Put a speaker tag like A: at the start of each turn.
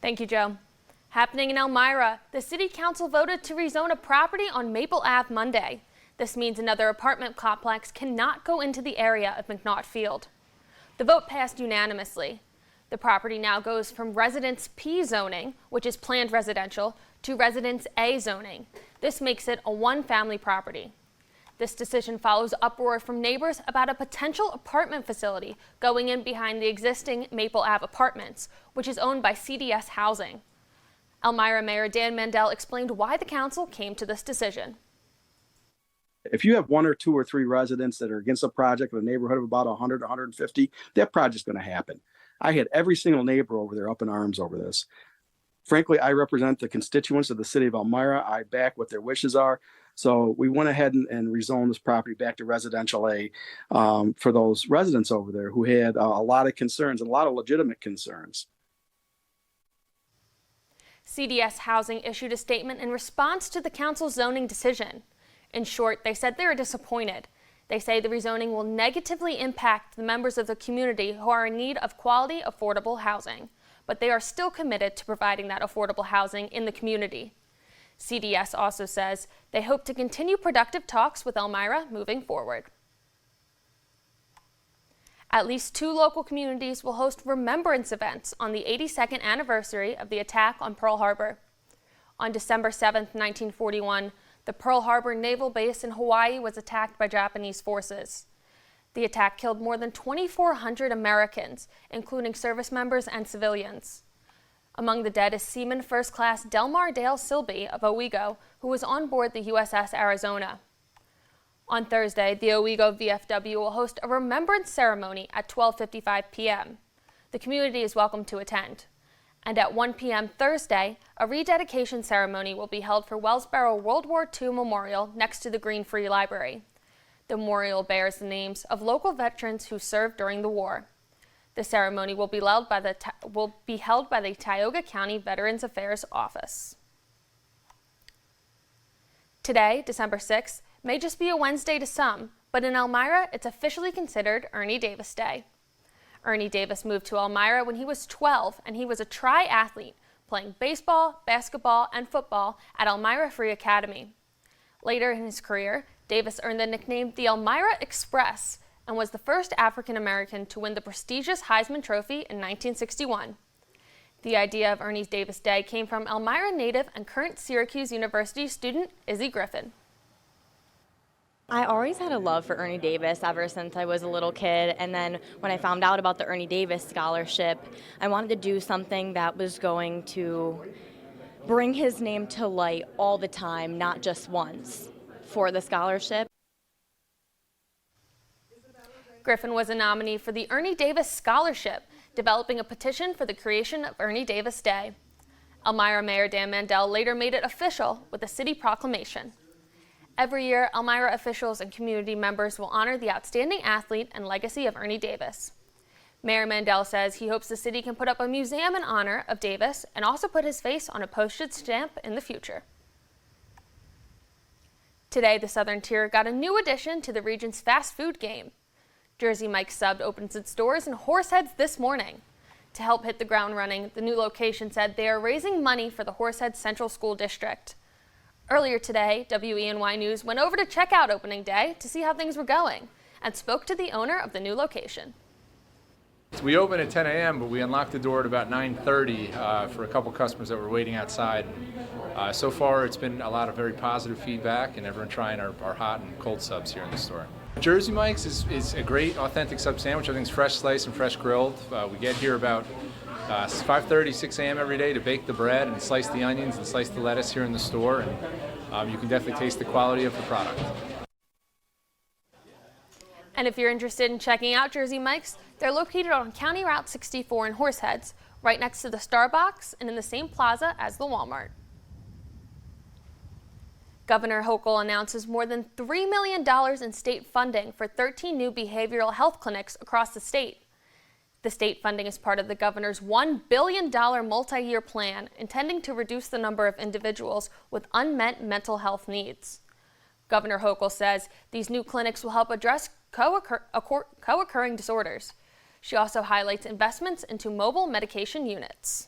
A: Thank you, Joe. Happening in Elmira, the City Council voted to rezone a property on Maple Ave Monday. This means another apartment complex cannot go into the area of McNaught Field. The vote passed unanimously. The property now goes from Residence P zoning, which is planned residential, to Residence A zoning. This makes it a one-family property. This decision follows uproar from neighbors about a potential apartment facility going in behind the existing Maple Ave apartments, which is owned by CDS Housing. Elmira Mayor Dan Mandel explained why the council came to this decision.
B: If you have one or two or three residents that are against a project in a neighborhood of about 100, 150, that project's going to happen. I had every single neighbor over there up in arms over this. Frankly, I represent the constituents of the city of Elmira. I back what their wishes are. So we went ahead and rezoned this property back to residential A for those residents over there who had a lot of concerns and a lot of legitimate concerns.
A: CDS Housing issued a statement in response to the council's zoning decision. In short, they said they are disappointed. They say the rezoning will negatively impact the members of the community who are in need of quality, affordable housing, but they are still committed to providing that affordable housing in the community. CDS also says they hope to continue productive talks with Elmira moving forward. At least 2 local communities will host remembrance events on the 82nd anniversary of the attack on Pearl Harbor. On December 7, 1941, the Pearl Harbor Naval Base in Hawaii was attacked by Japanese forces. The attack killed more than 2,400 Americans, including service members and civilians. Among the dead is Seaman First Class Delmar Dale Silby of Owego, who was on board the USS Arizona. On Thursday, the Owego VFW will host a remembrance ceremony at 12:55 p.m. The community is welcome to attend. And at 1 p.m. Thursday, a rededication ceremony will be held for Wellsboro World War II Memorial next to the Green Free Library. The memorial bears the names of local veterans who served during the war. The ceremony will be held by the Tioga County Veterans Affairs Office. Today, December 6th, may just be a Wednesday to some, but in Elmira, it's officially considered Ernie Davis Day. Ernie Davis moved to Elmira when he was 12, and he was a triathlete, playing baseball, basketball, and football at Elmira Free Academy. Later in his career, Davis earned the nickname the Elmira Express and was the first African American to win the prestigious Heisman Trophy in 1961. The idea of Ernie Davis Day came from Elmira native and current Syracuse University student Izzy Griffin.
C: I always had a love for Ernie Davis ever since I was a little kid, and then when I found out about the Ernie Davis scholarship, I wanted to do something that was going to bring his name to light all the time, not just once, for the scholarship.
A: Griffin was a nominee for the Ernie Davis Scholarship, developing a petition for the creation of Ernie Davis Day. Elmira Mayor Dan Mandel later made it official with a city proclamation. Every year, Elmira officials and community members will honor the outstanding athlete and legacy of Ernie Davis. Mayor Mandel says he hopes the city can put up a museum in honor of Davis and also put his face on a postage stamp in the future. Today, the Southern Tier got a new addition to the region's fast food game. Jersey Mike's Sub opens its doors in Horseheads this morning. To help hit the ground running, the new location said they are raising money for the Horseheads Central School District. Earlier today, WENY News went over to check out opening day to see how things were going and spoke to the owner of the new location.
D: We opened at 10 a.m., but we unlocked the door at about 9:30 for a couple customers that were waiting outside. So far, it's been a lot of very positive feedback, and everyone trying our hot and cold subs here in the store. Jersey Mike's is a great, authentic sub sandwich. Everything's fresh sliced and fresh grilled. We get here about 5:30, 6 a.m. every day to bake the bread and slice the onions and slice the lettuce here in the store, and you can definitely taste the quality of the product.
A: And if you're interested in checking out Jersey Mike's, they're located on County Route 64 in Horseheads, right next to the Starbucks and in the same plaza as the Walmart. Governor Hochul announces more than $3 million in state funding for 13 new behavioral health clinics across the state. The state funding is part of the governor's $1 billion multi-year plan intending to reduce the number of individuals with unmet mental health needs. Governor Hochul says these new clinics will help address co-occurring disorders. She also highlights investments into mobile medication units.